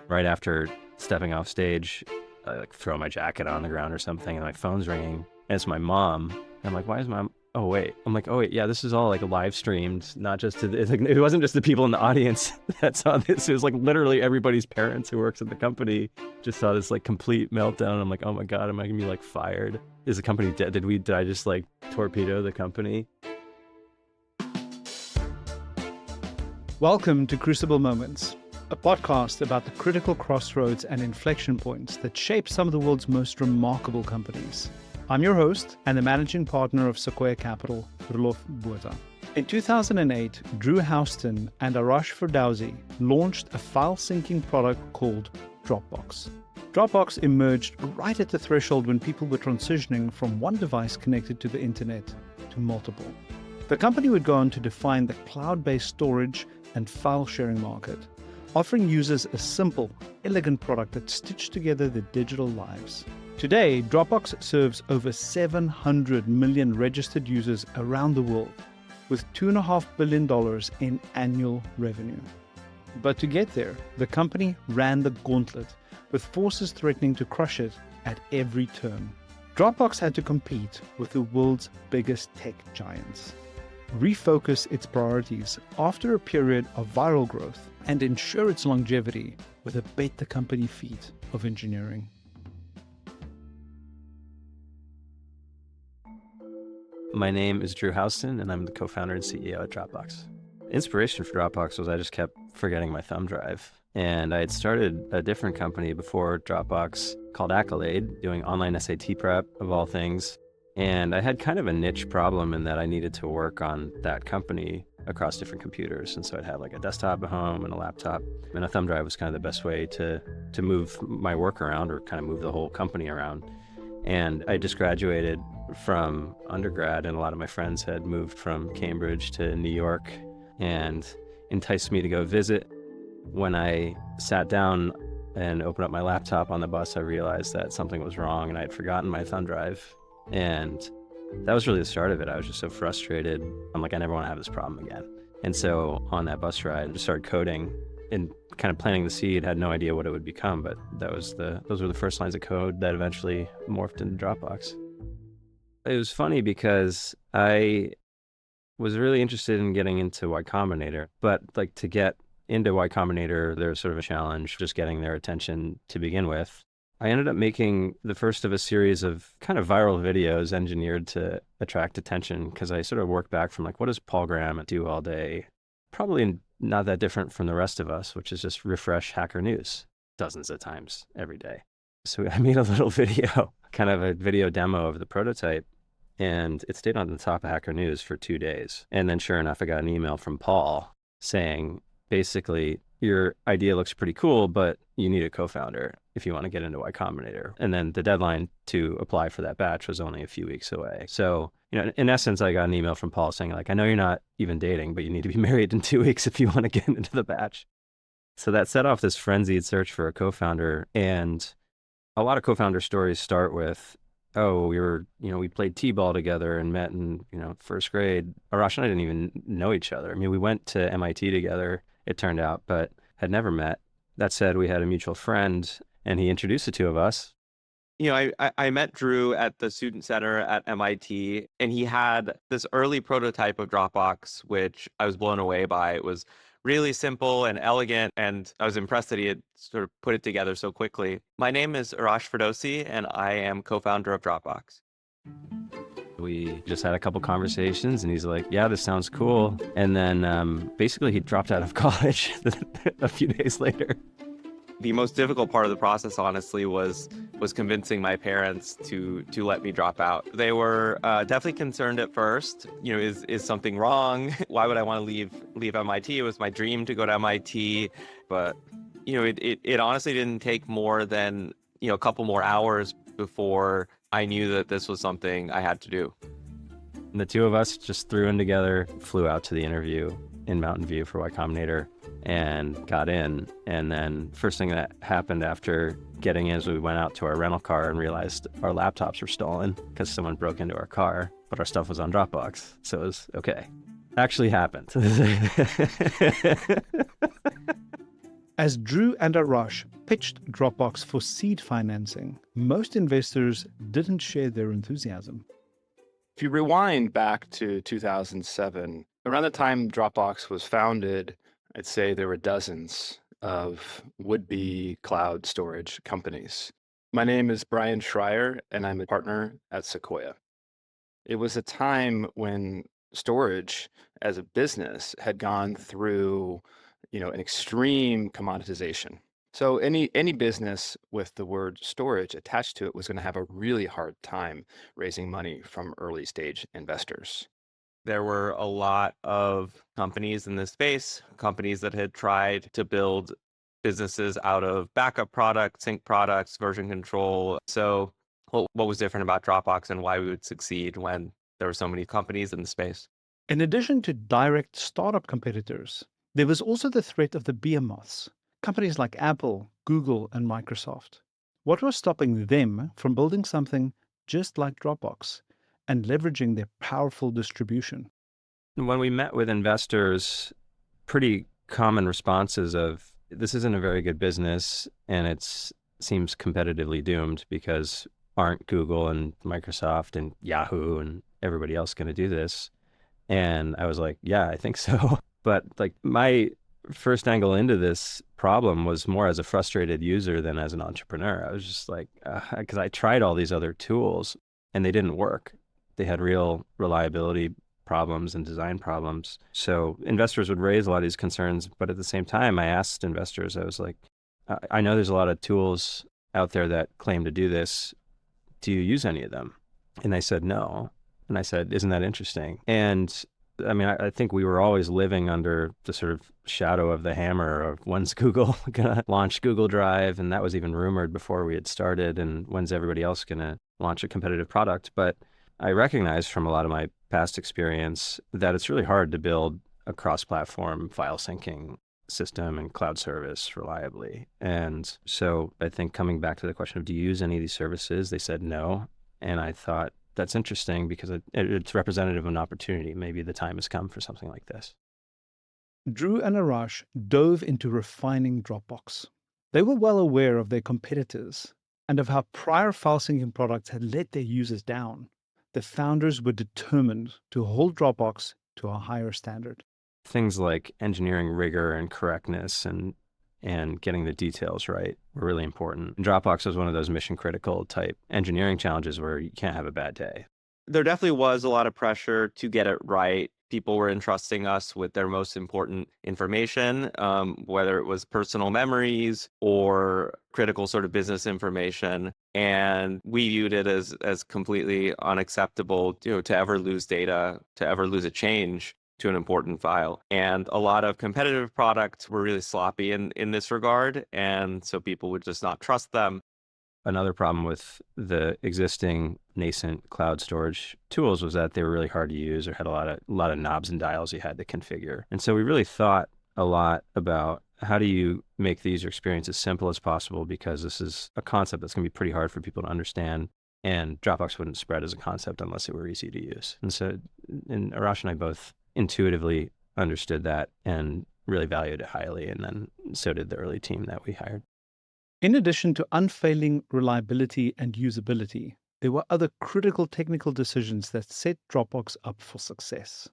Right after stepping off stage, I like throw my jacket on the ground or something and my phone's ringing and it's my mom. And I'm like, why is mom? Oh wait. I'm like, oh wait, yeah, this is all like live streamed, not just to it's like, it wasn't just the people in the audience that saw this. It was like literally everybody's parents who works at the company just saw this like complete meltdown. I'm like, oh my God, am I gonna be like fired? Is the company dead? Did I just like torpedo the company? Welcome to Crucible Moments, a podcast about the critical crossroads and inflection points that shape some of the world's most remarkable companies. I'm your host and the managing partner of Sequoia Capital, Roelof Botha. In 2008, Drew Houston and Arash Firdausi launched a file-syncing product called Dropbox. Dropbox emerged right at the threshold when people were transitioning from one device connected to the internet to multiple. The company would go on to define the cloud-based storage and file-sharing market, offering users a simple, elegant product that stitched together their digital lives. Today, Dropbox serves over 700 million registered users around the world, with $2.5 billion in annual revenue. But to get there, the company ran the gauntlet, with forces threatening to crush it at every turn. Dropbox had to compete with the world's biggest tech giants, refocus its priorities after a period of viral growth, and ensure its longevity with a bet-the-company feat of engineering. My name is Drew Houston, and I'm the co-founder and CEO at Dropbox. Inspiration for Dropbox was I just kept forgetting my thumb drive. And I had started a different company before Dropbox called Accolade, doing online SAT prep of all things. And I had kind of a niche problem in that I needed to work on that company across different computers. And so I'd have like a desktop at home and a laptop. And a thumb drive was kind of the best way to move my work around or kind of move the whole company around. And I just graduated from undergrad, and a lot of my friends had moved from Cambridge to New York and enticed me to go visit. When I sat down and opened up my laptop on the bus, I realized that something was wrong and I had forgotten my thumb drive. And that was really the start of it. I was just so frustrated. I'm like, I never want to have this problem again. And so on that bus ride, I just started coding and kind of planting the seed. Had no idea what it would become, but those were the first lines of code that eventually morphed into Dropbox. It was funny because I was really interested in getting into Y Combinator, but like to get into Y Combinator, there's sort of a challenge just getting their attention to begin with. I ended up making the first of a series of kind of viral videos engineered to attract attention because I sort of worked back from like, what does Paul Graham do all day? Probably not that different from the rest of us, which is just refresh Hacker News dozens of times every day. So I made a little video, kind of a video demo of the prototype, and it stayed on the top of Hacker News for 2 days. And then sure enough, I got an email from Paul saying, basically, your idea looks pretty cool, but you need a co-founder if you want to get into Y Combinator. And then the deadline to apply for that batch was only a few weeks away. So, in essence, I got an email from Paul saying like, I know you're not even dating, but you need to be married in 2 weeks if you want to get into the batch. So that set off this frenzied search for a co-founder. And a lot of co-founder stories start with, oh, we played t-ball together and met in, first grade. Arash and I didn't even know each other. I mean, we went to MIT together, it turned out, but had never met. That said, we had a mutual friend and he introduced the two of us. I met Drew at the student center at MIT, and he had this early prototype of Dropbox, which I was blown away by. It was really simple and elegant, and I was impressed that he had sort of put it together so quickly. My name is Arash Firdausi, and I am co-founder of Dropbox. We just had a couple conversations and he's like, yeah, this sounds cool. And then basically he dropped out of college a few days later. The most difficult part of the process, honestly, was convincing my parents to let me drop out. They were definitely concerned at first. Is something wrong? Why would I want to leave MIT? It was my dream to go to MIT, but it honestly didn't take more than a couple more hours before I knew that this was something I had to do. And the two of us just threw in together, flew out to the interview in Mountain View for Y Combinator and got in. And then first thing that happened after getting in is we went out to our rental car and realized our laptops were stolen because someone broke into our car, but our stuff was on Dropbox. So it was okay. Actually happened. As Drew and Arash pitched Dropbox for seed financing, most investors didn't share their enthusiasm. If you rewind back to 2007, around the time Dropbox was founded, I'd say there were dozens of would-be cloud storage companies. My name is Brian Schreier, and I'm a partner at Sequoia. It was a time when storage as a business had gone through, an extreme commoditization. So any business with the word storage attached to it was going to have a really hard time raising money from early stage investors. There were a lot of companies in this space, companies that had tried to build businesses out of backup products, sync products, version control. So what was different about Dropbox and why we would succeed when there were so many companies in the space? In addition to direct startup competitors, there was also the threat of the behemoths, companies like Apple, Google, and Microsoft. What was stopping them from building something just like Dropbox and leveraging their powerful distribution? When we met with investors, pretty common responses of, this isn't a very good business and it seems competitively doomed because aren't Google and Microsoft and Yahoo and everybody else going to do this? And I was like, yeah, I think so. But like my first angle into this problem was more as a frustrated user than as an entrepreneur. I was just like, because I tried all these other tools and they didn't work. They had real reliability problems and design problems. So investors would raise a lot of these concerns, but at the same time, I asked investors, I was like, I know there's a lot of tools out there that claim to do this. Do you use any of them? And they said no. And I said, isn't that interesting? And I mean, I think we were always living under the sort of shadow of the hammer of when's Google going to launch Google Drive? And that was even rumored before we had started. And when's everybody else going to launch a competitive product? But I recognize from a lot of my past experience that it's really hard to build a cross-platform file syncing system and cloud service reliably. And so I think coming back to the question of, do you use any of these services? They said no. And I thought, that's interesting because it's representative of an opportunity. Maybe the time has come for something like this. Drew and Arash dove into refining Dropbox. They were well aware of their competitors and of how prior file syncing products had let their users down. The founders were determined to hold Dropbox to a higher standard. Things like engineering rigor and correctness and getting the details right were really important. And Dropbox was one of those mission critical type engineering challenges where you can't have a bad day. There definitely was a lot of pressure to get it right. People were entrusting us with their most important information, whether it was personal memories or critical sort of business information. And we viewed it as completely unacceptable, to ever lose data, to ever lose a change to an important file. And a lot of competitive products were really sloppy in this regard. And so people would just not trust them. Another problem with the existing nascent cloud storage tools was that they were really hard to use or had a lot of knobs and dials you had to configure. And so we really thought a lot about how do you make the user experience as simple as possible, because this is a concept that's going to be pretty hard for people to understand. And Dropbox wouldn't spread as a concept unless it were easy to use. And so Arash and I both intuitively understood that and really valued it highly. And then so did the early team that we hired. In addition to unfailing reliability and usability, there were other critical technical decisions that set Dropbox up for success.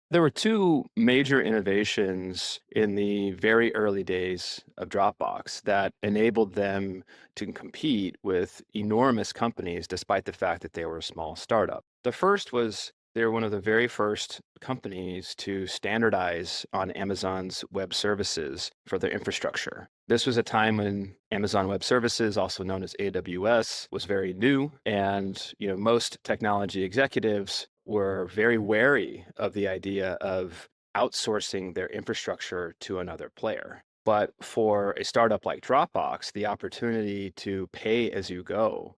There were two major innovations in the very early days of Dropbox that enabled them to compete with enormous companies despite the fact that they were a small startup. The first was they were one of the very first companies to standardize on Amazon's web services for their infrastructure. This was a time when Amazon Web Services, also known as AWS, was very new, and most technology executives were very wary of the idea of outsourcing their infrastructure to another player. But for a startup like Dropbox, the opportunity to pay as you go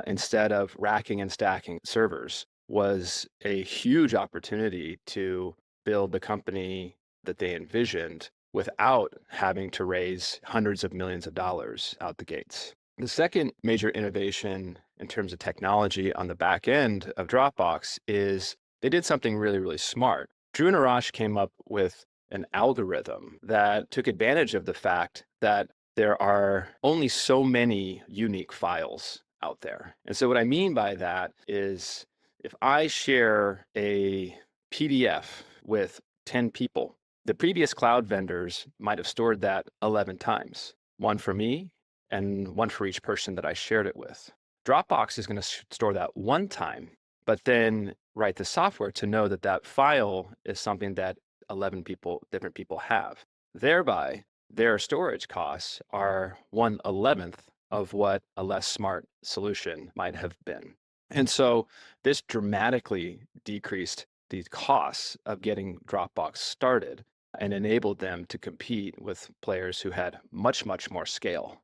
instead of racking and stacking servers was a huge opportunity to build the company that they envisioned without having to raise hundreds of millions of dollars out the gates. The second major innovation in terms of technology on the back end of Dropbox is they did something really, really smart. Drew and Arash came up with an algorithm that took advantage of the fact that there are only so many unique files out there. And so what I mean by that is if I share a PDF with 10 people, the previous cloud vendors might have stored that 11 times, one for me and one for each person that I shared it with. Dropbox is going to store that one time, but then write the software to know that that file is something that 11 different people have. Thereby, their storage costs are 1/11th of what a less smart solution might have been. And so this dramatically decreased the costs of getting Dropbox started and enabled them to compete with players who had much, much more scale.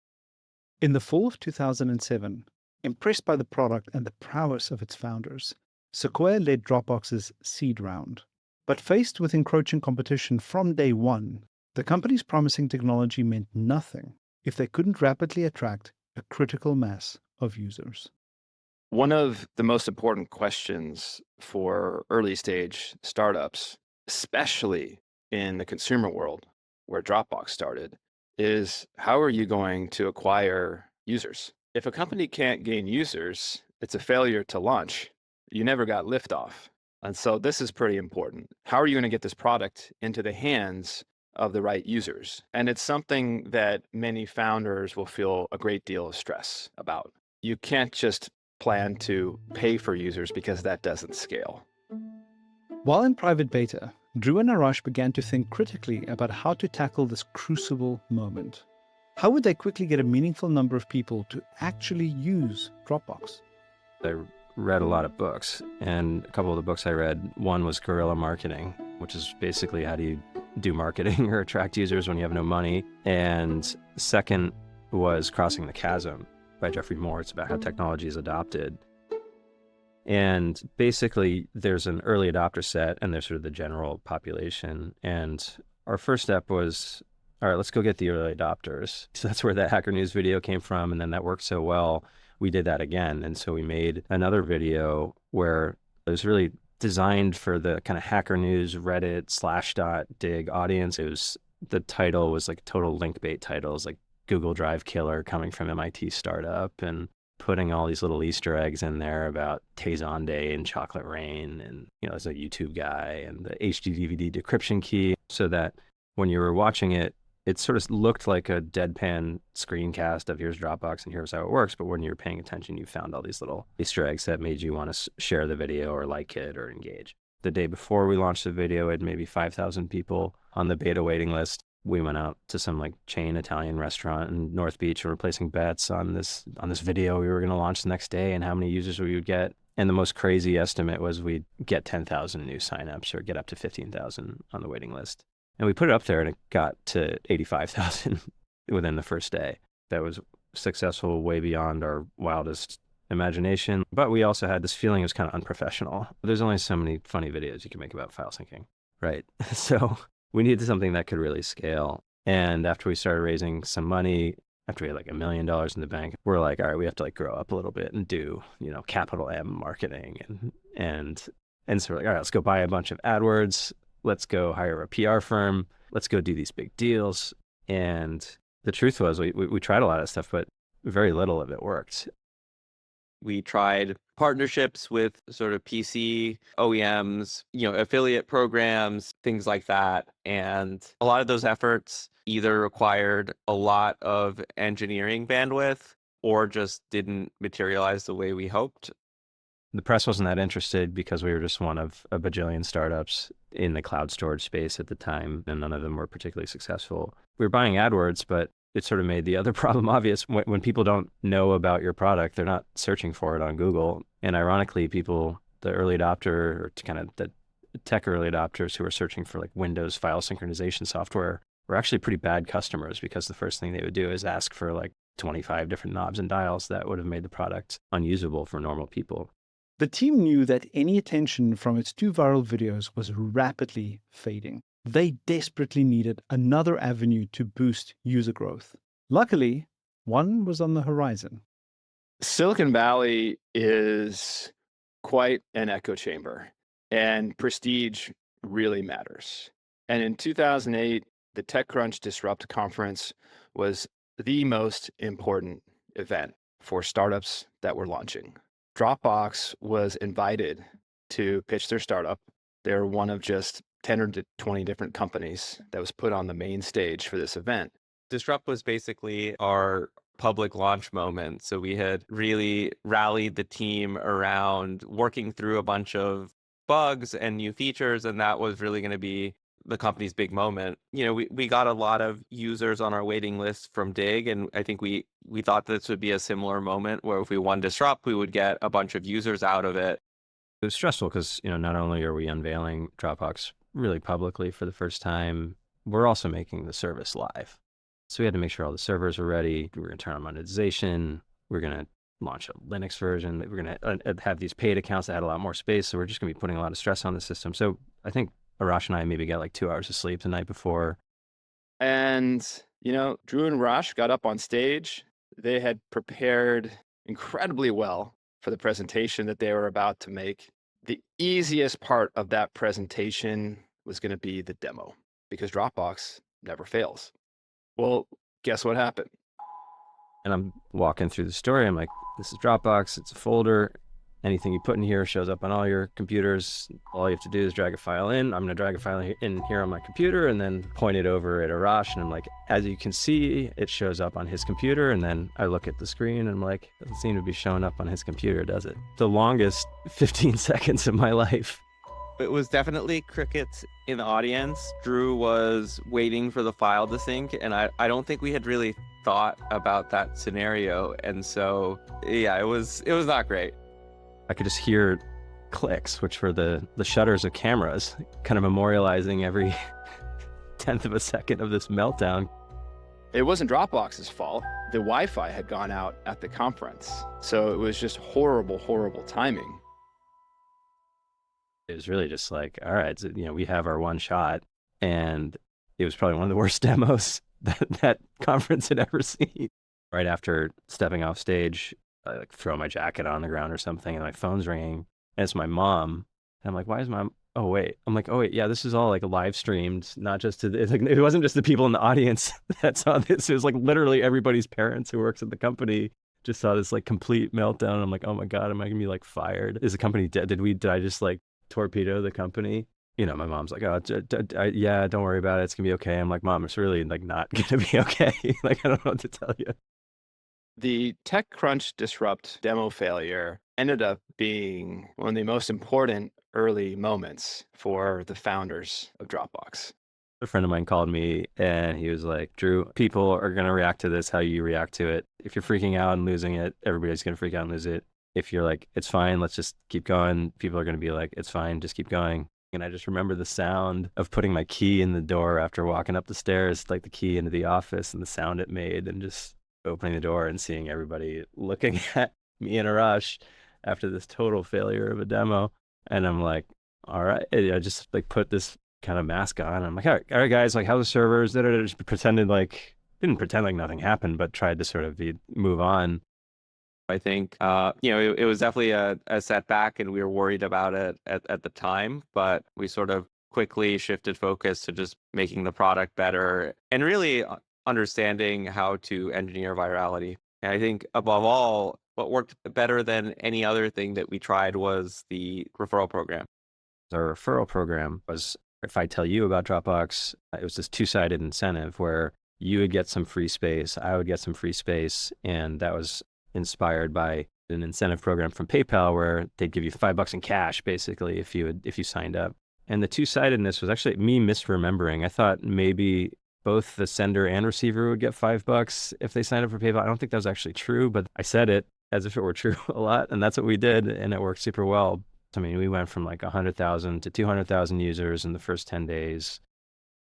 In the fall of 2007, impressed by the product and the prowess of its founders, Sequoia led Dropbox's seed round. But faced with encroaching competition from day one, the company's promising technology meant nothing if they couldn't rapidly attract a critical mass of users. One of the most important questions for early stage startups, especially in the consumer world where Dropbox started, is how are you going to acquire users? If a company can't gain users, it's a failure to launch. You never got liftoff. And so this is pretty important. How are you going to get this product into the hands of the right users? And it's something that many founders will feel a great deal of stress about. You can't just plan to pay for users because that doesn't scale. While in private beta, Drew and Arash began to think critically about how to tackle this crucible moment. How would they quickly get a meaningful number of people to actually use Dropbox? I read a lot of books, and a couple of the books I read, one was Guerrilla Marketing, which is basically how do you do marketing or attract users when you have no money. And second was Crossing the Chasm by Jeffrey Moore. It's about how technology is adopted. And basically, there's an early adopter set, and there's sort of the general population. And our first step was, all right, let's go get the early adopters. So that's where that Hacker News video came from. And then that worked so well, we did that again. And so we made another video where it was really designed for the kind of Hacker News, Reddit, /dig audience. The title was like total link bait titles, like Google Drive killer coming from MIT startup, and putting all these little Easter eggs in there about Tay and Chocolate Rain, and as a YouTube guy, and the HD DVD decryption key, so that when you were watching it, it sort of looked like a deadpan screencast of here's Dropbox and here's how it works. But when you were paying attention, you found all these little Easter eggs that made you want to share the video or like it or engage. The day before we launched the video, it had maybe 5,000 people on the beta waiting list. We went out to some like chain Italian restaurant in North Beach and were placing bets on this video we were going to launch the next day and how many users we would get. And the most crazy estimate was we'd get 10,000 new signups or get up to 15,000 on the waiting list. And we put it up there and it got to 85,000 within the first day. That was successful way beyond our wildest imagination. But we also had this feeling it was kind of unprofessional. There's only so many funny videos you can make about file syncing, right? So we needed something that could really scale. And after we started raising some money, after we had like $1 million in the bank, we're like, all right, we have to like grow up a little bit and do, capital M marketing. And so we're like, all right, let's go buy a bunch of AdWords. Let's go hire a PR firm. Let's go do these big deals. And the truth was we tried a lot of stuff, but very little of it worked. We tried partnerships with sort of PC OEMs, affiliate programs, things like that. And a lot of those efforts either required a lot of engineering bandwidth or just didn't materialize the way we hoped. The press wasn't that interested because we were just one of a bajillion startups in the cloud storage space at the time, and none of them were particularly successful. We were buying AdWords, but it sort of made the other problem obvious. When people don't know about your product, they're not searching for it on Google. And ironically, the early adopter, or kind of the tech early adopters who were searching for like Windows file synchronization software, were actually pretty bad customers, because the first thing they would do is ask for like 25 different knobs and dials that would have made the product unusable for normal people. The team knew that any attention from its 2 viral videos was rapidly fading. They desperately needed another avenue to boost user growth. Luckily, one was on the horizon. Silicon Valley is quite an echo chamber, and prestige really matters. And in 2008, the TechCrunch Disrupt conference was the most important event for startups that were launching. Dropbox was invited to pitch their startup. They're one of just 10 or 20 different companies that was put on the main stage for this event. Disrupt was basically our public launch moment. So we had really rallied the team around working through a bunch of bugs and new features, and that was really going to be the company's big moment. We got a lot of users on our waiting list from Dig, and I think we thought this would be a similar moment where if we won Disrupt, we would get a bunch of users out of it. It was stressful because, not only are we unveiling Dropbox really publicly for the first time, we're also making the service live. So we had to make sure all the servers were ready. We were going to turn on monetization. We were going to launch a Linux version. We were going to have these paid accounts that had a lot more space. So we're just going to be putting a lot of stress on the system. So I think Arash and I maybe got like 2 hours of sleep the night before. And, Drew and Rash got up on stage. They had prepared incredibly well for the presentation that they were about to make. The easiest part of that presentation was going to be the demo, because Dropbox never fails. Well, guess what happened? And I'm walking through the story. I'm like, this is Dropbox. It's a folder. Anything you put in here shows up on all your computers. All you have to do is drag a file in. I'm going to drag a file in here on my computer and then point it over at Arash. And I'm like, as you can see, it shows up on his computer. And then I look at the screen and I'm like, it doesn't seem to be showing up on his computer, does it? The longest 15 seconds of my life. It was definitely crickets in the audience. Drew was waiting for the file to sync, and I don't think we had really thought about that scenario. And so, yeah, it was not great. I could just hear clicks, which were the shutters of cameras, kind of memorializing every 10th of a second of this meltdown. It wasn't Dropbox's fault. The Wi-Fi had gone out at the conference. So it was just horrible, horrible timing. It was really just like, all right, so, we have our one shot. And it was probably one of the worst demos that conference had ever seen. Right after stepping off stage, I throw my jacket on the ground or something and my phone's ringing. And it's my mom. And I'm like, why is mom? Oh, wait. I'm like, oh, wait. Yeah, this is all like live streamed, not just it wasn't just the people in the audience that saw this. It was like literally everybody's parents who works at the company just saw this like complete meltdown. And I'm like, oh my God, am I going to be like fired? Is the company dead? Did I just like torpedo the company? My mom's like, oh, yeah, don't worry about it. It's going to be okay. I'm like, Mom, it's really like not going to be okay. Like, I don't know what to tell you. The TechCrunch Disrupt demo failure ended up being one of the most important early moments for the founders of Dropbox. A friend of mine called me and he was like, Drew, people are going to react to this how you react to it. If you're freaking out and losing it, everybody's going to freak out and lose it. If you're like, it's fine, let's just keep going, people are going to be like, it's fine, just keep going. And I just remember the sound of putting my key in the door after walking up the stairs, like the key into the office and the sound it made, and just opening the door and seeing everybody looking at me in a rush after this total failure of a demo. And I'm like, all right, I just like put this kind of mask on. I'm like, all right guys, like, how's the servers? Just didn't pretend like nothing happened, but tried to sort of move on. I think, it was definitely a setback, and we were worried about it at the time, but we sort of quickly shifted focus to just making the product better and really understanding how to engineer virality. And I think above all, what worked better than any other thing that we tried was the referral program. Our referral program was, if I tell you about Dropbox, it was this two-sided incentive where you would get some free space, I would get some free space, and that was inspired by an incentive program from PayPal where they'd give you $5 in cash basically if you signed up. And the two-sidedness was actually me misremembering. I thought maybe both the sender and receiver would get $5 if they signed up for PayPal. I don't think that was actually true, but I said it as if it were true a lot, and that's what we did, and it worked super well. I mean, we went from like 100,000 to 200,000 users in the first 10 days.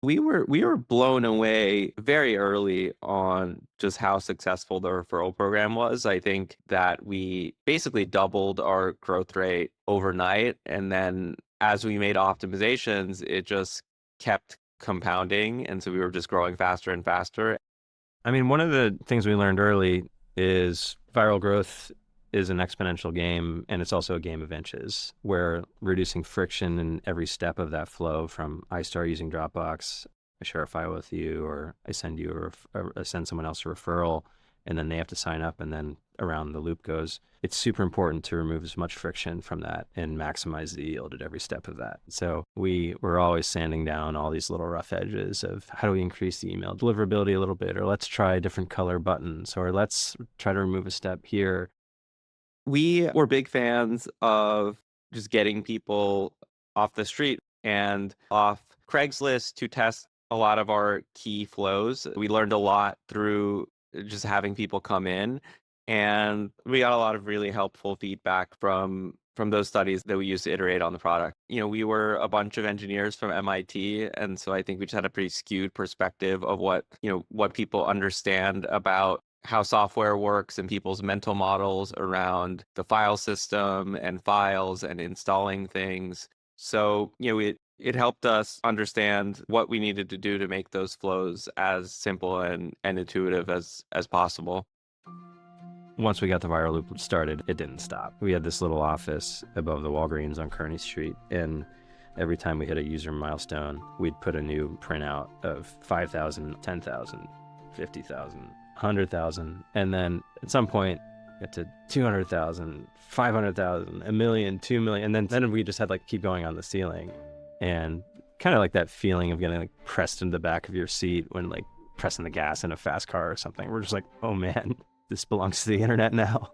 We were blown away very early on just how successful the referral program was. I think that we basically doubled our growth rate overnight. And then as we made optimizations, it just kept compounding. And so we were just growing faster and faster. I mean, one of the things we learned early is viral growth is an exponential game, and it's also a game of inches, where reducing friction in every step of that flow from I start using Dropbox, I share a file with you, or I send you or I send someone else a referral, and then they have to sign up, and then around the loop goes. It's super important to remove as much friction from that and maximize the yield at every step of that. So we're always sanding down all these little rough edges of how do we increase the email deliverability a little bit, or let's try different color buttons, or let's try to remove a step here. We were big fans of just getting people off the street and off Craigslist to test a lot of our key flows. We learned a lot through just having people come in, and we got a lot of really helpful feedback from those studies that we used to iterate on the product. We were a bunch of engineers from MIT, and so I think we just had a pretty skewed perspective of what people understand about how software works and people's mental models around the file system and files and installing things. So, it helped us understand what we needed to do to make those flows as simple and intuitive as possible. Once we got the viral loop started, it didn't stop. We had this little office above the Walgreens on Kearney Street, and every time we hit a user milestone, we'd put a new printout of 5,000, 10,000, 50,000, 100,000, and then at some point get to 200,000, 500,000, a million, 2 million, and then we just had keep going on the ceiling, and kind of like that feeling of getting pressed into the back of your seat when pressing the gas in a fast car or something. We're just like, oh man, this belongs to the internet now.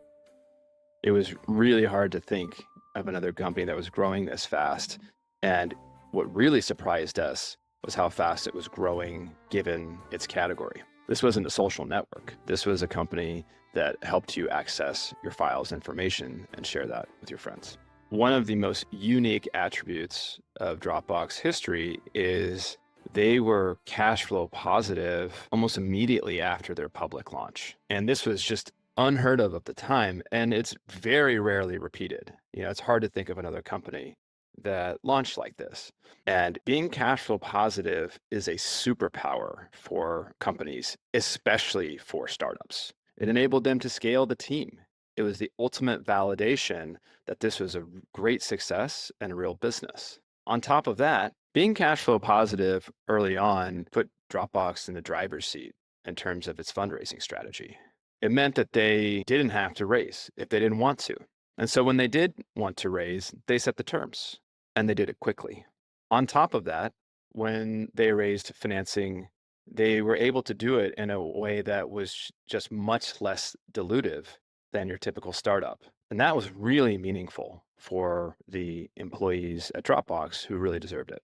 It was really hard to think of another company that was growing this fast. And what really surprised us was how fast it was growing given its category. This wasn't a social network. This was a company that helped you access your files, information, and share that with your friends. One of the most unique attributes of Dropbox history is they were cash flow positive almost immediately after their public launch. And this was just unheard of at the time, and it's very rarely repeated. It's hard to think of another company that launched like this. And being cash flow positive is a superpower for companies, especially for startups. It enabled them to scale the team. It was the ultimate validation that this was a great success and a real business. On top of that, being cash flow positive early on put Dropbox in the driver's seat in terms of its fundraising strategy. It meant that they didn't have to raise if they didn't want to. And so when they did want to raise, they set the terms and they did it quickly. On top of that, when they raised financing, they were able to do it in a way that was just much less dilutive than your typical startup. And that was really meaningful for the employees at Dropbox who really deserved it.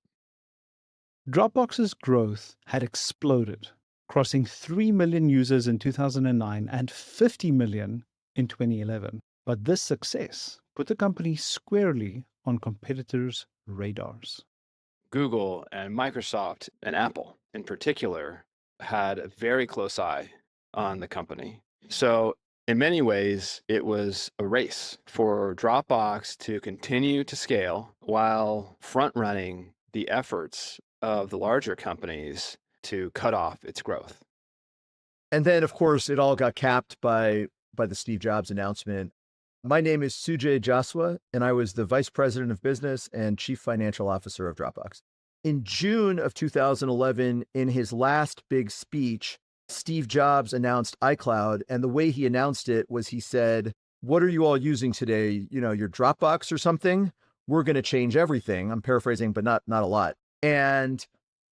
Dropbox's growth had exploded, crossing 3 million users in 2009 and 50 million in 2011. But this success put the company squarely on competitors' radars. Google and Microsoft and Apple in particular had a very close eye on the company. So in many ways, it was a race for Dropbox to continue to scale while front-running the efforts of the larger companies to cut off its growth. And then, of course, it all got capped by the Steve Jobs announcement. My name is Sujay Jaswa, and I was the Vice President of Business and Chief Financial Officer of Dropbox. In June of 2011, in his last big speech, Steve Jobs announced iCloud, and the way he announced it was he said, "What are you all using today? Your Dropbox or something? We're going to change everything." I'm paraphrasing, but not a lot. And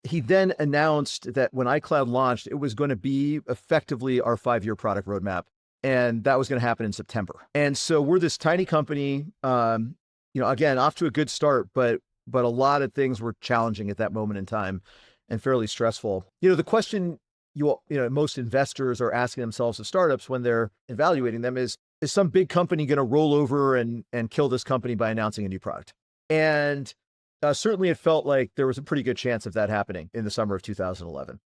he then announced that when iCloud launched, it was going to be effectively our 5-year product roadmap. And that was going to happen in September. And so we're this tiny company, again, off to a good start, but a lot of things were challenging at that moment in time and fairly stressful. The question most investors are asking themselves of startups when they're evaluating them is some big company going to roll over and kill this company by announcing a new product? And certainly it felt like there was a pretty good chance of that happening in the summer of 2011.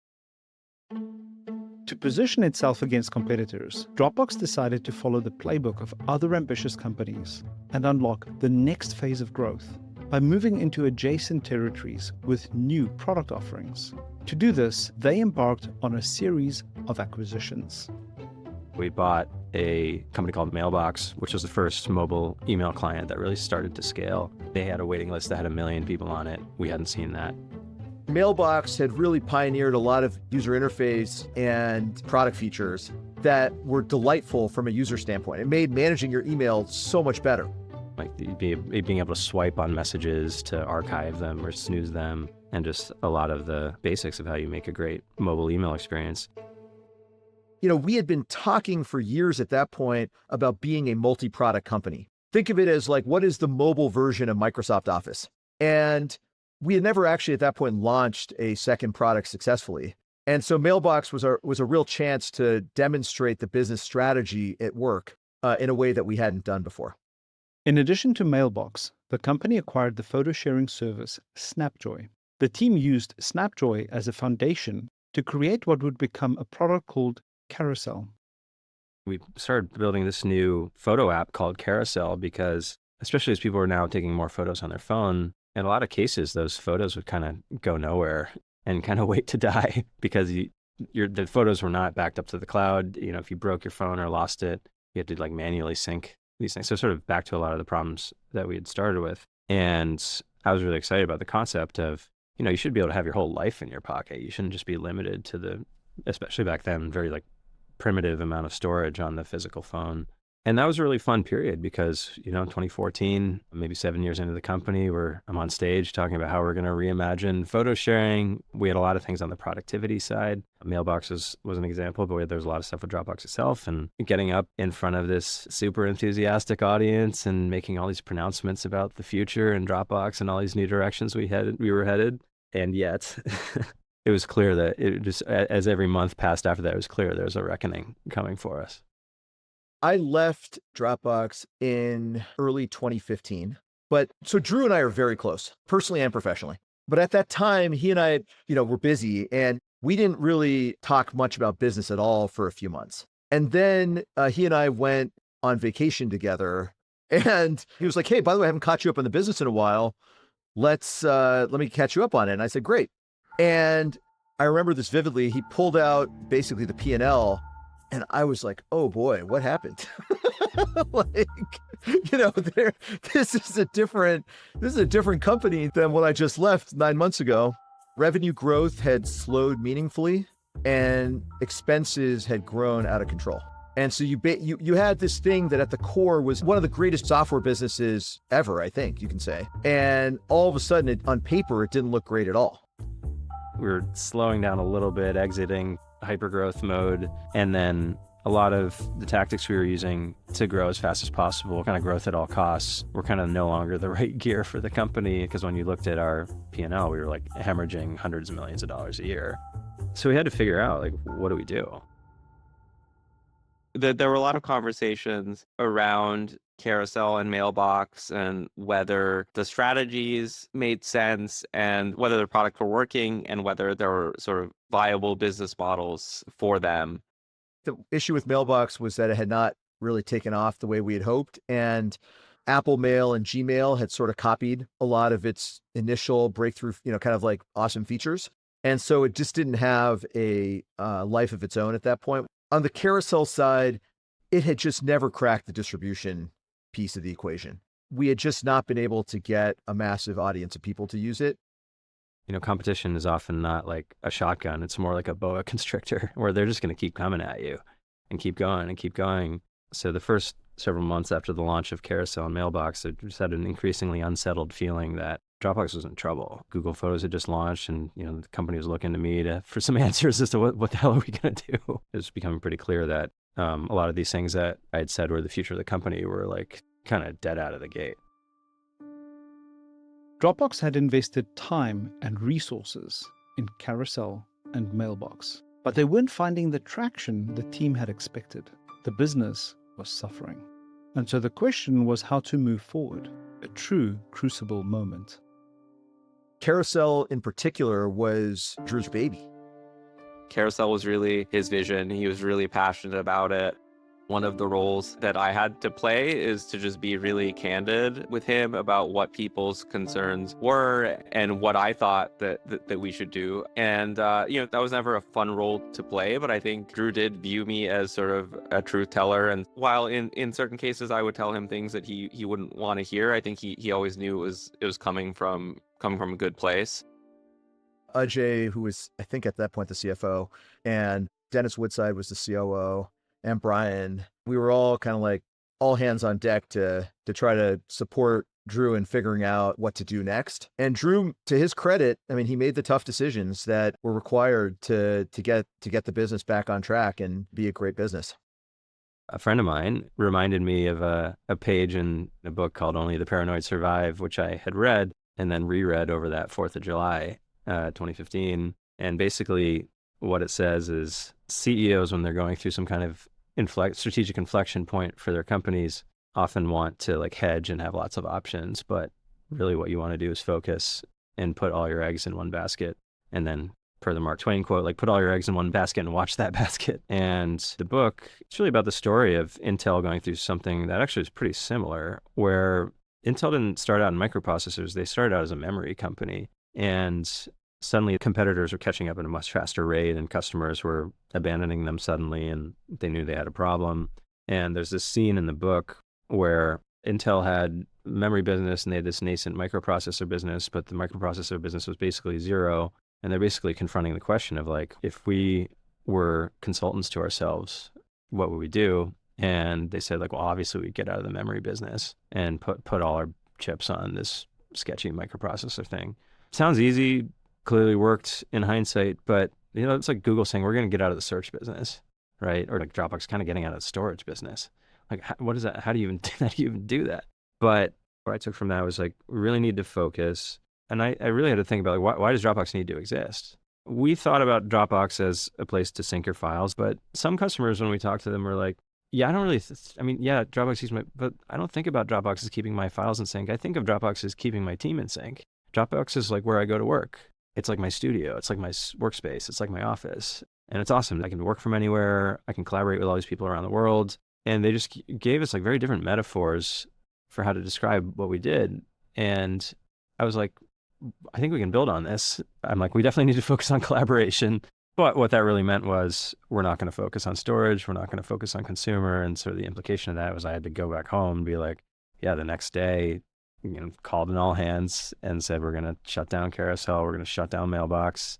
To position itself against competitors, Dropbox decided to follow the playbook of other ambitious companies and unlock the next phase of growth by moving into adjacent territories with new product offerings. To do this, they embarked on a series of acquisitions. We bought a company called Mailbox, which was the first mobile email client that really started to scale. They had a waiting list that had 1 million people on it. We hadn't seen that. Mailbox had really pioneered a lot of user interface and product features that were delightful from a user standpoint. It made managing your email so much better. Like being able to swipe on messages to archive them or snooze them, and just a lot of the basics of how you make a great mobile email experience. We had been talking for years at that point about being a multi-product company. Think of it as like, what is the mobile version of Microsoft Office? And we had never actually at that point launched a second product successfully. And so Mailbox was a real chance to demonstrate the business strategy at work in a way that we hadn't done before. In addition to Mailbox, the company acquired the photo sharing service Snapjoy. The team used Snapjoy as a foundation to create what would become a product called Carousel. We started building this new photo app called Carousel because, especially as people are now taking more photos on their phone, in a lot of cases, those photos would kind of go nowhere and kind of wait to die because the photos were not backed up to the cloud. If you broke your phone or lost it, you had to like manually sync these things. So sort of back to a lot of the problems that we had started with. And I was really excited about the concept of, you should be able to have your whole life in your pocket. You shouldn't just be limited to especially back then, very like primitive amount of storage on the physical phone. And that was a really fun period because, 2014, maybe 7 years into the company, I'm on stage talking about how we're going to reimagine photo sharing. We had a lot of things on the productivity side. Mailbox was an example, but there's a lot of stuff with Dropbox itself, and getting up in front of this super enthusiastic audience and making all these pronouncements about the future and Dropbox and all these new directions we were headed. And yet it was clear that as every month passed after that, it was clear there was a reckoning coming for us. I left Dropbox in early 2015, so Drew and I are very close, personally and professionally. But at that time, he and I, were busy, and we didn't really talk much about business at all for a few months. And then he and I went on vacation together, and he was like, "Hey, by the way, I haven't caught you up on the business in a while. Let me catch you up on it." And I said, "Great." And I remember this vividly. He pulled out basically the P&L. And I was like, "Oh boy, what happened?" This is a different company than what I just left 9 months ago. Revenue growth had slowed meaningfully, and expenses had grown out of control. And so you had this thing that at the core was one of the greatest software businesses ever, I think you can say. And all of a sudden, on paper, it didn't look great at all. We were slowing down a little bit, exiting hypergrowth mode, and then a lot of the tactics we were using to grow as fast as possible, kind of growth at all costs, were kind of no longer the right gear for the company, because when you looked at our P&L, we were like hemorrhaging hundreds of millions of dollars a year. So we had to figure out, like, what do we do? There were a lot of conversations around Carousel and Mailbox and whether the strategies made sense and whether the products were working and whether there were sort of viable business models for them. The issue with Mailbox was that it had not really taken off the way we had hoped. And Apple Mail and Gmail had sort of copied a lot of its initial breakthrough, kind of like awesome features. And so it just didn't have a life of its own at that point. On the Carousel side, it had just never cracked the distribution piece of the equation. We had just not been able to get a massive audience of people to use it. Competition is often not like a shotgun. It's more like a boa constrictor where they're just going to keep coming at you and keep going and keep going. So the first several months after the launch of Carousel and Mailbox, I just had an increasingly unsettled feeling that Dropbox was in trouble. Google Photos had just launched, and the company was looking to me for some answers as to what the hell are we going to do. It was becoming pretty clear that a lot of these things that I had said were the future of the company were like kind of dead out of the gate. Dropbox had invested time and resources in Carousel and Mailbox, but they weren't finding the traction the team had expected. The business was suffering. And so the question was how to move forward, a true crucible moment. Carousel in particular was Drew's baby. Carousel was really his vision. He was really passionate about it. One of the roles that I had to play is to just be really candid with him about what people's concerns were and what I thought that we should do. And, that was never a fun role to play, but I think Drew did view me as sort of a truth teller. And while in certain cases I would tell him things that he wouldn't want to hear, I think he always knew it was coming from a good place. Ajay, who was, I think at that point, the CFO, and Dennis Woodside was the COO, and Brian, we were all kind of like all hands on deck to try to support Drew in figuring out what to do next. And Drew, to his credit, I mean, he made the tough decisions that were required to get the business back on track and be a great business. A friend of mine reminded me of a page in a book called Only the Paranoid Survive, which I had read and then reread over that 4th of July, 2015. And basically what it says is CEOs, when they're going through some kind of strategic inflection point for their companies, often want to like hedge and have lots of options, but really what you want to do is focus and put all your eggs in one basket. And then, per the Mark Twain quote, like put all your eggs in one basket and watch that basket. And the book, it's really about the story of Intel going through something that actually is pretty similar, where Intel didn't start out in microprocessors. They started out as a memory company. And suddenly competitors were catching up at a much faster rate and customers were abandoning them suddenly, and they knew they had a problem. And there's this scene in the book where Intel had memory business and they had this nascent microprocessor business, but the microprocessor business was basically zero. And they're basically confronting the question of like, if we were consultants to ourselves, what would we do? And they said like, well, obviously we'd get out of the memory business and put all our chips on this sketchy microprocessor thing. Sounds easy, clearly worked in hindsight, but it's like Google saying we're going to get out of the search business, right? Or like Dropbox kind of getting out of the storage business. Like, what is that? How do you even do that? But what I took from that was like, we really need to focus. And I really had to think about like, why does Dropbox need to exist? We thought about Dropbox as a place to sync your files, but some customers, when we talked to them, were like, yeah, I don't really, Dropbox keeps but I don't think about Dropbox as keeping my files in sync. I think of Dropbox as keeping my team in sync. Dropbox is like where I go to work. It's like my studio. It's like my workspace. It's like my office. And it's awesome. I can work from anywhere. I can collaborate with all these people around the world. And they just gave us like very different metaphors for how to describe what we did. And I was like, I think we can build on this. I'm like, we definitely need to focus on collaboration. But what that really meant was we're not going to focus on storage. We're not going to focus on consumer. And sort of the implication of that was I had to go back home and be like, yeah, the next day, called in all hands and said, we're going to shut down Carousel. We're going to shut down Mailbox.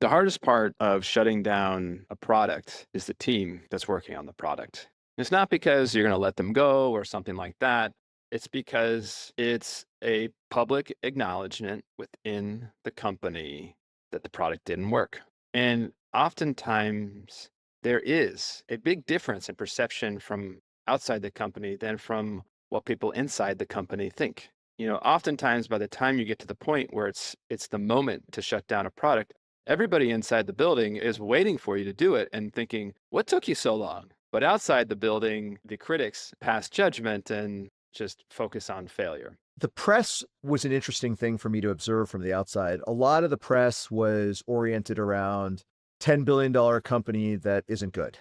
The hardest part of shutting down a product is the team that's working on the product. It's not because you're going to let them go or something like that. It's because it's a public acknowledgement within the company that the product didn't work. And oftentimes there is a big difference in perception from outside the company than from what people inside the company think. Oftentimes by the time you get to the point where it's the moment to shut down a product, everybody inside the building is waiting for you to do it and thinking, what took you so long? But outside the building, the critics pass judgment and just focus on failure. The press was an interesting thing for me to observe from the outside. A lot of the press was oriented around $10 billion company that isn't good.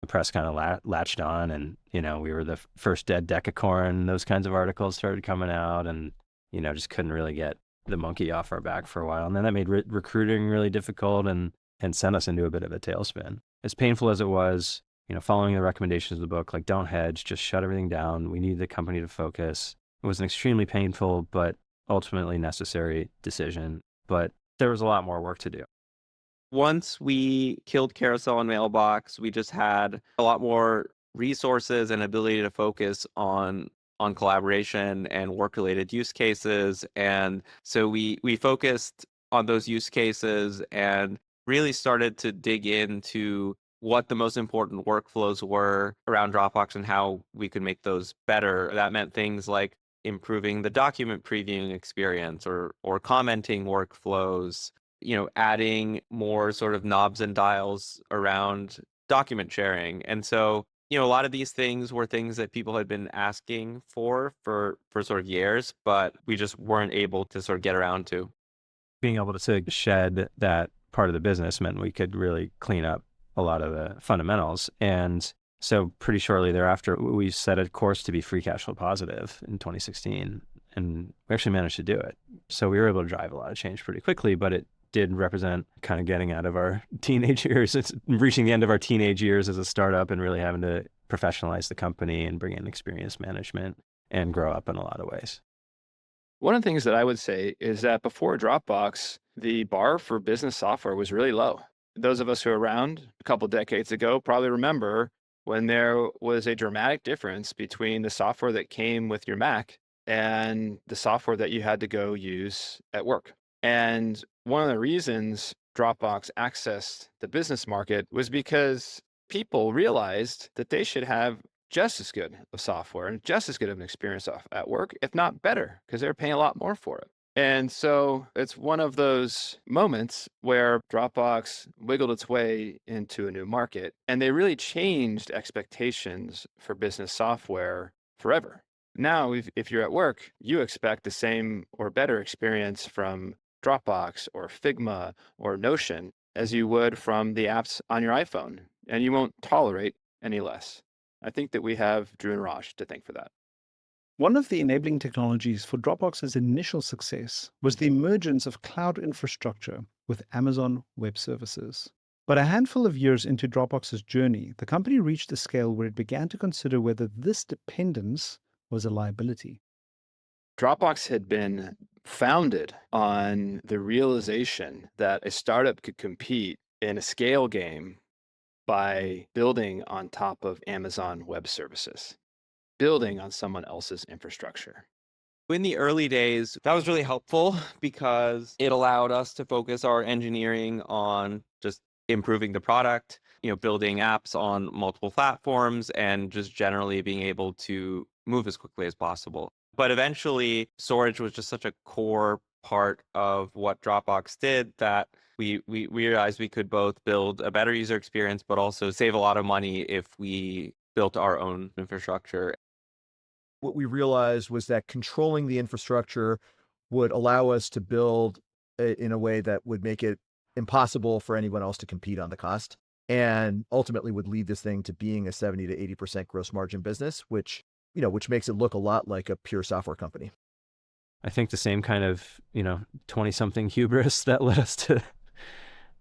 The press kind of latched on and, we were the first dead decacorn. Those kinds of articles started coming out and, just couldn't really get the monkey off our back for a while. And then that made recruiting really difficult and sent us into a bit of a tailspin. As painful as it was, following the recommendations of the book, like don't hedge, just shut everything down. We need the company to focus. It was an extremely painful, but ultimately necessary decision. But there was a lot more work to do. Once we killed Carousel and Mailbox, we just had a lot more resources and ability to focus on collaboration and work-related use cases. And so we focused on those use cases and really started to dig into what the most important workflows were around Dropbox and how we could make those better. That meant things like improving the document previewing experience or commenting workflows, adding more sort of knobs and dials around document sharing. And so, a lot of these things were things that people had been asking for sort of years, but we just weren't able to sort of get around to. Being able to shed that part of the business meant we could really clean up a lot of the fundamentals. And So pretty shortly thereafter, we set a course to be free cash flow positive in 2016, and we actually managed to do it. So we were able to drive a lot of change pretty quickly, but it did represent kind of getting out of our teenage years. It's reaching the end of our teenage years as a startup and really having to professionalize the company and bring in experienced management and grow up in a lot of ways. One of the things that I would say is that before Dropbox, the bar for business software was really low. Those of us who are around a couple decades ago probably remember when there was a dramatic difference between the software that came with your Mac and the software that you had to go use at work. And one of the reasons Dropbox accessed the business market was because people realized that they should have just as good of software and just as good of an experience at work, if not better, because they're paying a lot more for it. And so it's one of those moments where Dropbox wiggled its way into a new market, and they really changed expectations for business software forever. Now, if you're at work, you expect the same or better experience from Dropbox or Figma or Notion as you would from the apps on your iPhone, and you won't tolerate any less. I think that we have Drew and Raj to thank for that. One of the enabling technologies for Dropbox's initial success was the emergence of cloud infrastructure with Amazon Web Services. But a handful of years into Dropbox's journey, the company reached a scale where it began to consider whether this dependence was a liability. Dropbox had been founded on the realization that a startup could compete in a scale game by building on top of Amazon Web Services, building on someone else's infrastructure. In the early days, that was really helpful because it allowed us to focus our engineering on just improving the product, building apps on multiple platforms and just generally being able to move as quickly as possible. But eventually, storage was just such a core part of what Dropbox did that we realized we could both build a better user experience, but also save a lot of money if we built our own infrastructure. What we realized was that controlling the infrastructure would allow us to build in a way that would make it impossible for anyone else to compete on the cost, and ultimately would lead this thing to being a 70 to 80% gross margin business, which makes it look a lot like a pure software company. I think the same kind of, 20-something hubris that led us to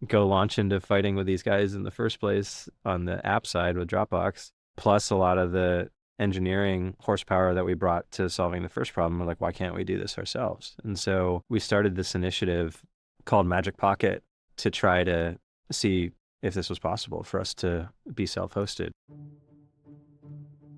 go launch into fighting with these guys in the first place on the app side with Dropbox, plus a lot of the engineering horsepower that we brought to solving the first problem. We're like, why can't we do this ourselves? And so we started this initiative called Magic Pocket to try to see if this was possible for us to be self-hosted.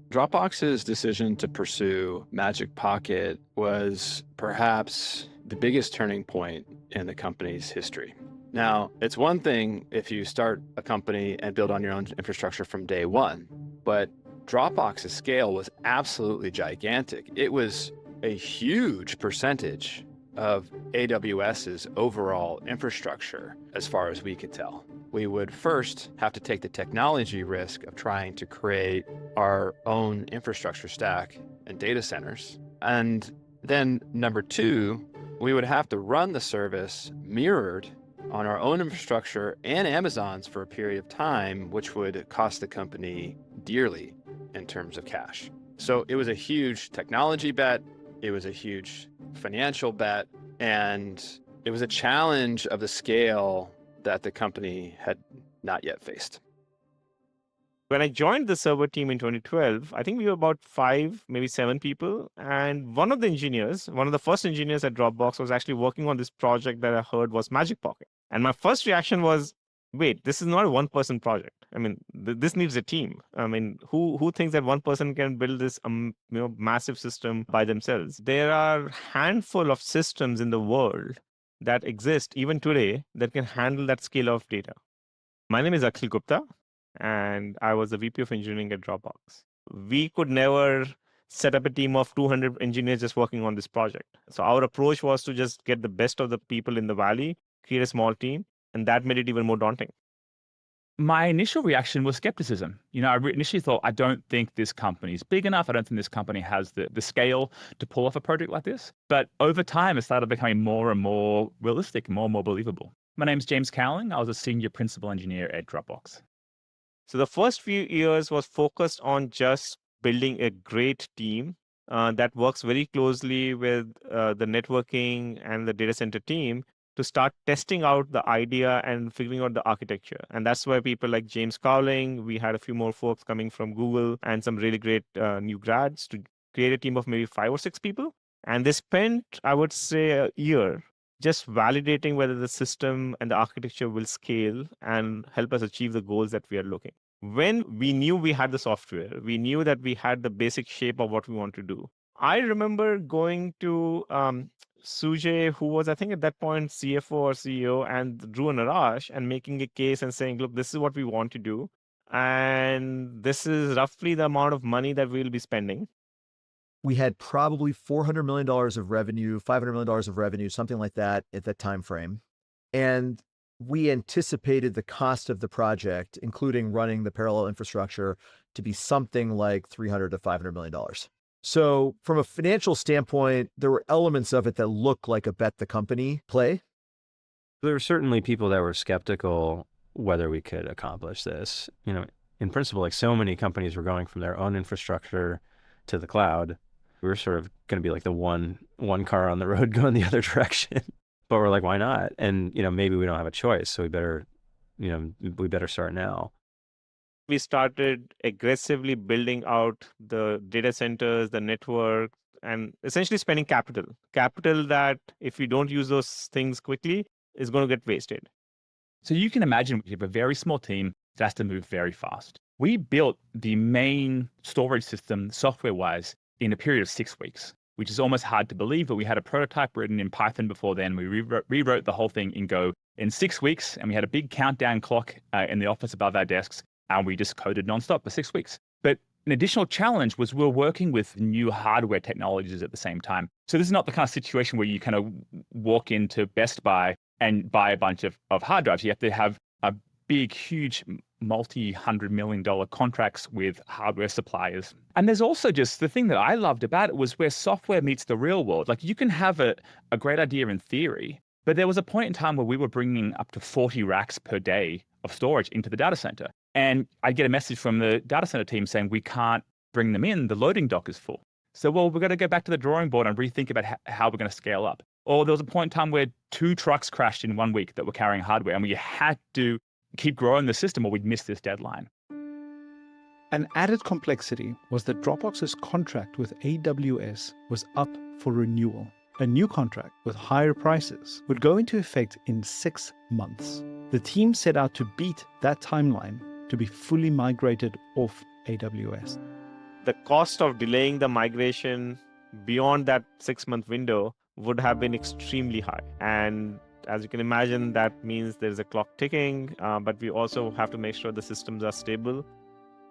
Dropbox's decision to pursue Magic Pocket was perhaps the biggest turning point in the company's history. Now, it's one thing if you start a company and build on your own infrastructure from day one, but Dropbox's scale was absolutely gigantic. It was a huge percentage of AWS's overall infrastructure, as far as we could tell. We would first have to take the technology risk of trying to create our own infrastructure stack and data centers. And then number two, we would have to run the service mirrored on our own infrastructure and Amazon's for a period of time, which would cost the company dearly in terms of cash. So it was a huge technology bet. It was a huge financial bet. And it was a challenge of the scale that the company had not yet faced. When I joined the server team in 2012, I think we were about 5, maybe 7 people. And one of the first engineers at Dropbox was actually working on this project that I heard was Magic Pocket. And my first reaction was, wait, this is not a one-person project. I mean, this needs a team. I mean, who thinks that one person can build this massive system by themselves? There are a handful of systems in the world that exist even today that can handle that scale of data. My name is Akhil Gupta, and I was the VP of engineering at Dropbox. We could never set up a team of 200 engineers just working on this project. So our approach was to just get the best of the people in the valley, create a small team, and that made it even more daunting. My initial reaction was skepticism. I initially thought, I don't think this company is big enough. I don't think this company has the scale to pull off a project like this. But over time, it started becoming more and more realistic, more and more believable. My name's James Cowling. I was a senior principal engineer at Dropbox. So the first few years was focused on just building a great team that works very closely with the networking and the data center team to start testing out the idea and figuring out the architecture. And that's why people like James Cowling, we had a few more folks coming from Google and some really great new grads to create a team of maybe 5 or 6 people. And they spent, I would say, a year just validating whether the system and the architecture will scale and help us achieve the goals that we are looking. When we knew we had the software, we knew that we had the basic shape of what we want to do. I remember going to Sujay, who was, I think at that point, CFO or CEO, and Drew and Arash, and making a case and saying, look, this is what we want to do. And this is roughly the amount of money that we'll be spending. We had probably $400 million of revenue, $500 million of revenue, something like that at that time frame. And we anticipated the cost of the project, including running the parallel infrastructure, to be something like $300 to $500 million. So from a financial standpoint, there were elements of it that looked like a bet the company play. There were certainly people that were skeptical whether we could accomplish this. In principle, like so many companies were going from their own infrastructure to the cloud. We were sort of going to be like the one car on the road going the other direction. But we're like, why not? And, maybe we don't have a choice. So we better start now. We started aggressively building out the data centers, the network, and essentially spending capital that if you don't use those things quickly is going to get wasted. So you can imagine we have a very small team that has to move very fast. We built the main storage system software-wise in a period of 6 weeks, which is almost hard to believe, but we had a prototype written in Python before then. We rewrote the whole thing in Go in 6 weeks, and we had a big countdown clock in the office above our desks, and we just coded nonstop for 6 weeks. But an additional challenge was we're working with new hardware technologies at the same time. So this is not the kind of situation where you kind of walk into Best Buy and buy a bunch of hard drives. You have to have a big, huge, multi-$100 million contracts with hardware suppliers. And there's also just the thing that I loved about it was where software meets the real world. Like you can have a great idea in theory, but there was a point in time where we were bringing up to 40 racks per day of storage into the data center. And I'd get a message from the data center team saying, we can't bring them in. The loading dock is full. So, we're going to go back to the drawing board and rethink about how we're going to scale up. Or there was a point in time where 2 trucks crashed in 1 week that were carrying hardware, and we had to keep growing the system or we'd miss this deadline. An added complexity was that Dropbox's contract with AWS was up for renewal. A new contract with higher prices would go into effect in 6 months. The team set out to beat that timeline to be fully migrated off AWS. The cost of delaying the migration beyond that 6-month window would have been extremely high. And as you can imagine, that means there's a clock ticking, but we also have to make sure the systems are stable.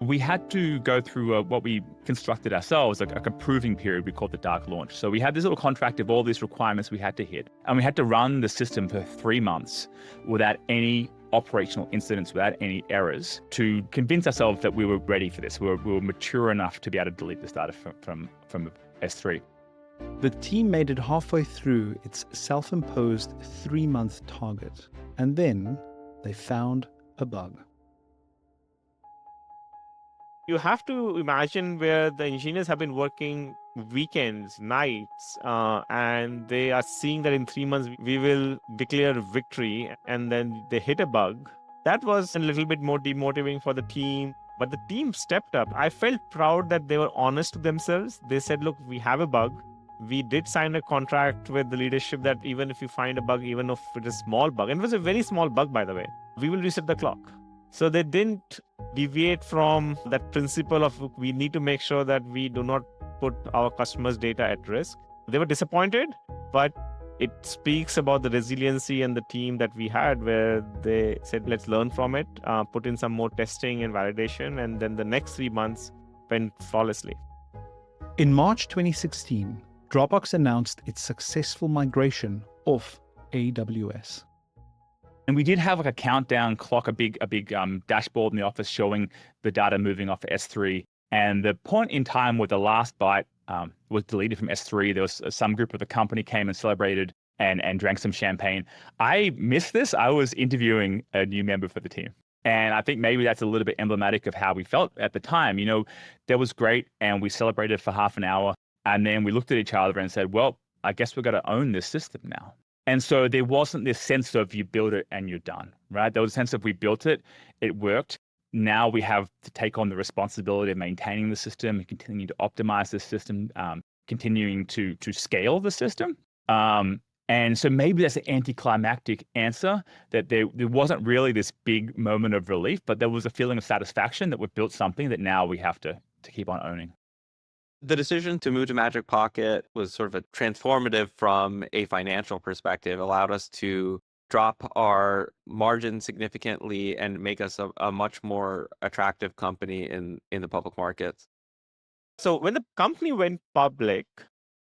We had to go through what we constructed ourselves, like a proving period we called the dark launch. So we had this little contract of all these requirements we had to hit, and we had to run the system for 3 months without any operational incidents, without any errors, to convince ourselves that we were ready for this. We were mature enough to be able to delete this data from S3. The team made it halfway through its self-imposed 3-month target, and then they found a bug. You have to imagine where the engineers have been working weekends, nights, and they are seeing that in 3 months we will declare victory, and then they hit a bug. That was a little bit more demotivating for the team, but the team stepped up. I felt proud that they were honest to themselves. They said, look, we have a bug. We did sign a contract with the leadership that even if you find a bug, even if it is a small bug, and it was a very small bug, by the way, we will reset the clock. So they didn't deviate from that principle of we need to make sure that we do not put our customers' data at risk. They were disappointed, but it speaks about the resiliency and the team that we had where they said, let's learn from it, put in some more testing and validation, and then the next 3 months went flawlessly. In March 2016, Dropbox announced its successful migration off AWS. And we did have like a countdown clock, a big dashboard in the office showing the data moving off S3. And the point in time where the last byte was deleted from S3, there was some group of the company came and celebrated and drank some champagne. I missed this. I was interviewing a new member for the team. And I think maybe that's a little bit emblematic of how we felt at the time. That was great. And we celebrated for half an hour. And then we looked at each other and said, well, I guess we've got to own this system now. And so there wasn't this sense of you build it and you're done, right? There was a sense of we built it, it worked. Now we have to take on the responsibility of maintaining the system and continuing to optimize the system, continuing to scale the system. And so maybe that's an anticlimactic answer, that there wasn't really this big moment of relief, but there was a feeling of satisfaction that we've built something that now we have to keep on owning. The decision to move to Magic Pocket was sort of a transformative from a financial perspective, allowed us to drop our margin significantly and make us a much more attractive company in the public markets. So when the company went public,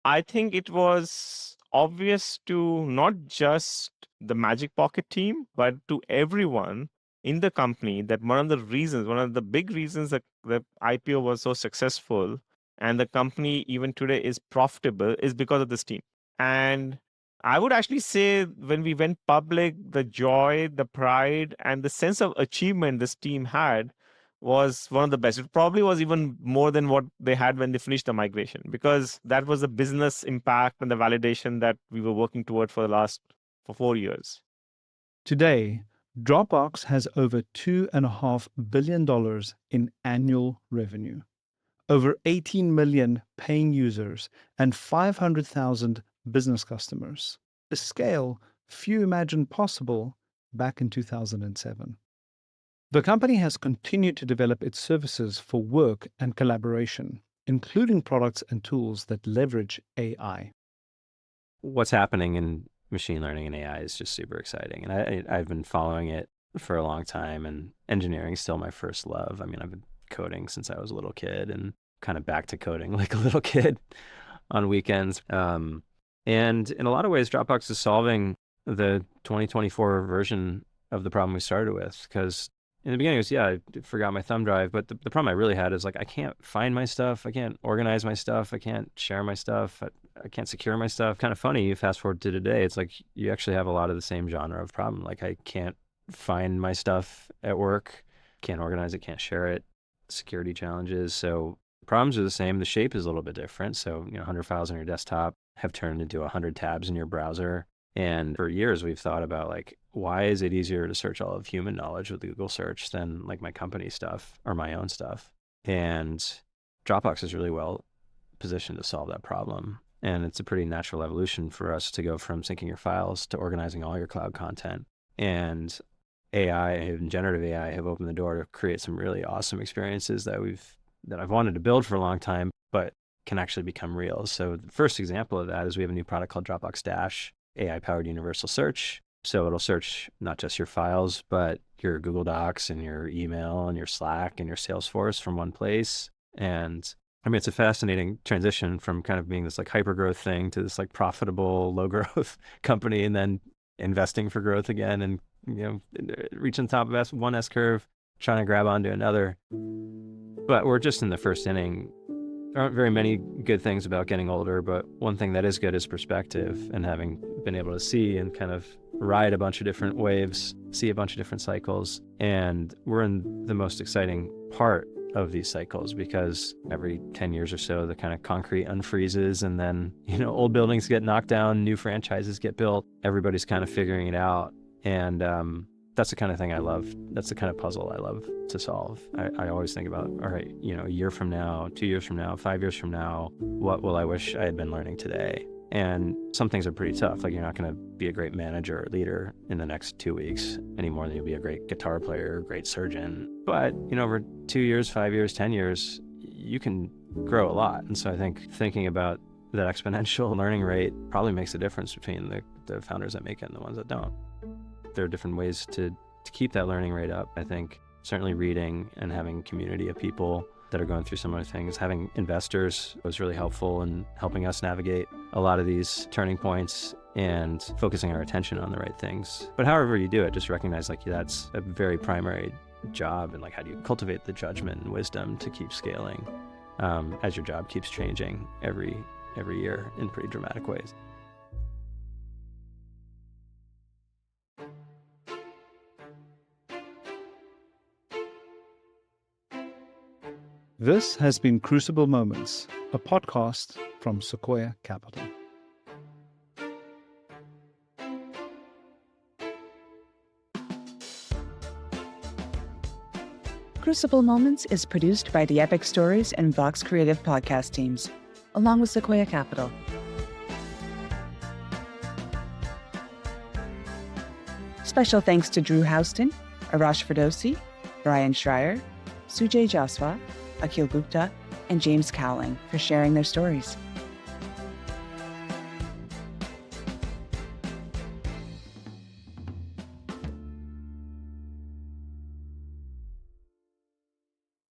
I think it was obvious to not just the Magic Pocket team, but to everyone in the company that one of the big reasons that the IPO was so successful and the company even today is profitable is because of this team. And I would actually say when we went public, the joy, the pride, and the sense of achievement this team had was one of the best. It probably was even more than what they had when they finished the migration, because that was the business impact and the validation that we were working toward for 4 years. Today, Dropbox has over $2.5 billion in annual revenue, over 18 million paying users, and 500,000 business customers, a scale few imagined possible back in 2007. The company has continued to develop its services for work and collaboration, including products and tools that leverage AI. What's happening in machine learning and AI is just super exciting. And I've been following it for a long time, and engineering is still my first love. I mean, I've been coding since I was a little kid and kind of back to coding like a little kid on weekends. And in a lot of ways, Dropbox is solving the 2024 version of the problem we started with, because in the beginning it was, I forgot my thumb drive, but the problem I really had is like, I can't find my stuff, I can't organize my stuff, I can't share my stuff, I can't secure my stuff. Kind of funny, you fast forward to today, it's like you actually have a lot of the same genre of problem. Like, I can't find my stuff at work, can't organize it, can't share it, security challenges. So problems are the same, the shape is a little bit different. So 100 files on your desktop have turned into 100 tabs in your browser. And for years, we've thought about like, why is it easier to search all of human knowledge with Google search than like my company stuff or my own stuff? And Dropbox is really well positioned to solve that problem. And it's a pretty natural evolution for us to go from syncing your files to organizing all your cloud content. And AI and generative AI have opened the door to create some really awesome experiences that I've wanted to build for a long time, but can actually become real. So the first example of that is we have a new product called Dropbox Dash, AI-powered universal search. So it'll search not just your files, but your Google Docs and your email and your Slack and your Salesforce from one place. And I mean, it's a fascinating transition from kind of being this like hypergrowth thing to this like profitable, low growth company, and then investing for growth again, and reaching the top of one S curve, trying to grab onto another. But we're just in the first inning. There aren't very many good things about getting older, but one thing that is good is perspective, and having been able to see and kind of ride a bunch of different waves, see a bunch of different cycles. And we're in the most exciting part of these cycles, because every 10 years or so, the kind of concrete unfreezes, and then, old buildings get knocked down, new franchises get built. Everybody's kind of figuring it out. And that's the kind of thing I love. That's the kind of puzzle I love to solve. I always think about, all right, a year from now, 2 years from now, 5 years from now, what will I wish I had been learning today? And some things are pretty tough. Like, you're not going to be a great manager or leader in the next 2 weeks any more than you'll be a great guitar player or great surgeon. But, over 2 years, 5 years, 10 years, you can grow a lot. And so I think thinking about that exponential learning rate probably makes a difference between the founders that make it and the ones that don't. There are different ways to keep that learning rate up. I think certainly reading and having a community of people that are going through similar things, having investors was really helpful in helping us navigate a lot of these turning points and focusing our attention on the right things. But however you do it, just recognize like that's a very primary job, and like, how do you cultivate the judgment and wisdom to keep scaling as your job keeps changing every year in pretty dramatic ways. This has been Crucible Moments, a podcast from Sequoia Capital. Crucible Moments is produced by the Epic Stories and Vox Creative podcast teams, along with Sequoia Capital. Special thanks to Drew Houston, Arash Ferdowsi, Brian Schreier, Sujay Jaswa, Akhil Gupta, and James Cowling for sharing their stories.